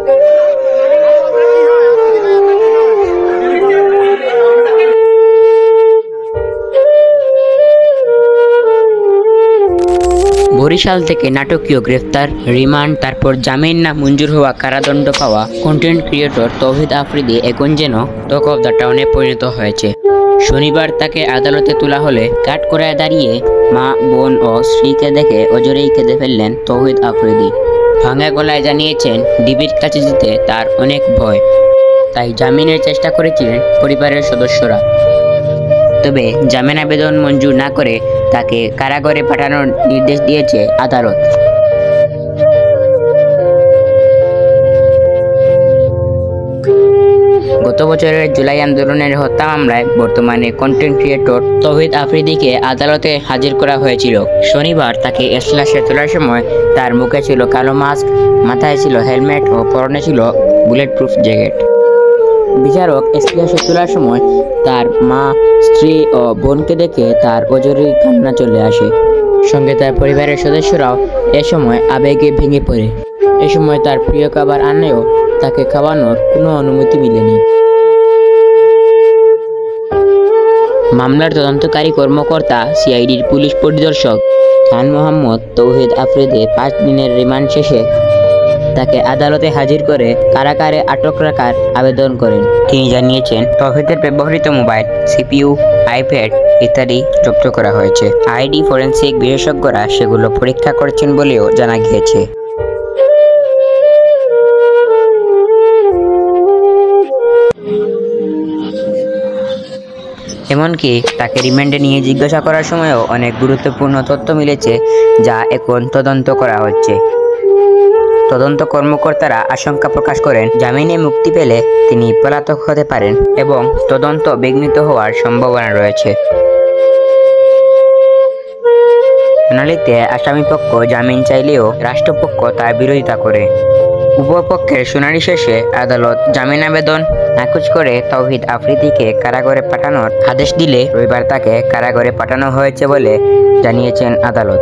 বরিশাল থেকে নাটকীয় গ্রেফতার, রিমান্ড, তারপর জামিন না মঞ্জুর হওয়া কারাদণ্ড পাওয়া কন্টেন্ট ক্রিয়েটর তৌহিদ আফ্রিদি এখন যেন টক অফ দ্য টাউনে পরিণত হয়েছে। শনিবার তাকে আদালতে তোলা হলে কাঠগড়ায় দাঁড়িয়ে মা, বোন ও স্ত্রীকে দেখে অজরেই কেঁদে ফেললেন তৌহিদ আফ্রিদি। ভাঙা গলায় জানিয়েছেন ডিবির কাছে যেতে তার অনেক ভয়, তাই জামিনের চেষ্টা করেছিলেন পরিবারের সদস্যরা। তবে জামিন আবেদন মঞ্জুর না করে তাকে কারাগারে পাঠানোর নির্দেশ দিয়েছে আদালত। গত বছরের জুলাই আন্দোলনের হত্যা মামলায় বর্তমানে কন্টেন্ট ক্রিয়েটর তৌহিদ আফ্রিদিকে আদালতে হাজির করা হয়েছিল। শনিবার তাকে এজলাসে তোলার সময় তার মুখে ছিল কালো মাস্ক, মাথায় ছিল হেলমেট ও পরনে ছিল বুলেট প্রুফ জ্যাকেট। বিচারক এজলাসে তোলার সময় তার মা, স্ত্রী ও বোনকে দেখে তার অজরে কান্না চলে আসে। সঙ্গে তার পরিবারের সদস্যরাও এ সময় আবেগে ভেঙে পড়ে। এ সময় তার প্রিয় খাবার আনলেও তাকে খাওয়ানোর কোনো অনুমতি মিলেনি। মামলার তদন্তকারী কর্মকর্তা সিআইডির পুলিশ পরিদর্শক খান মোহাম্মদ তৌহিদ আফ্রিদি 5 দিনের রিমান্ড শেষে তাকে আদালতে হাজির করে কারাগারে আটক রাখার আবেদন করেন। তিনি জানিয়েছেন তৌহিদের ব্যবহৃত মোবাইল, সিপিইউ, আইপ্যাড ইত্যাদি জব্দ করা হয়েছে। আইডি ফরেনসিক বিশেষজ্ঞরা সেগুলো পরীক্ষা করছেন বলেও জানা গিয়েছে। এমনকি তাকে রিমান্ডে নিয়ে জিজ্ঞাসা করার সময়ও অনেক গুরুত্বপূর্ণ তথ্য মিলেছে, যা এখন তদন্ত করা হচ্ছে। তদন্ত কর্মকর্তারা আশঙ্কা প্রকাশ করেন জামিনে মুক্তি পেলে তিনি পলাতক হতে পারেন এবং তদন্ত বিঘ্নিত হওয়ার সম্ভাবনা রয়েছে। শুনানিতে আসামিপক্ষ জামিন চাইলেও রাষ্ট্রপক্ষ তার বিরোধিতা করে। উভয় পক্ষের শুনানি শেষে আদালত জামিন আবেদন নাকচ করে তৌহিদ আফ্রিদিকে কারাগারে পাঠানোর আদেশ দিলে রবিবার তাকে কারাগারে পাঠানো হয়েছে বলে জানিয়েছেন আদালত।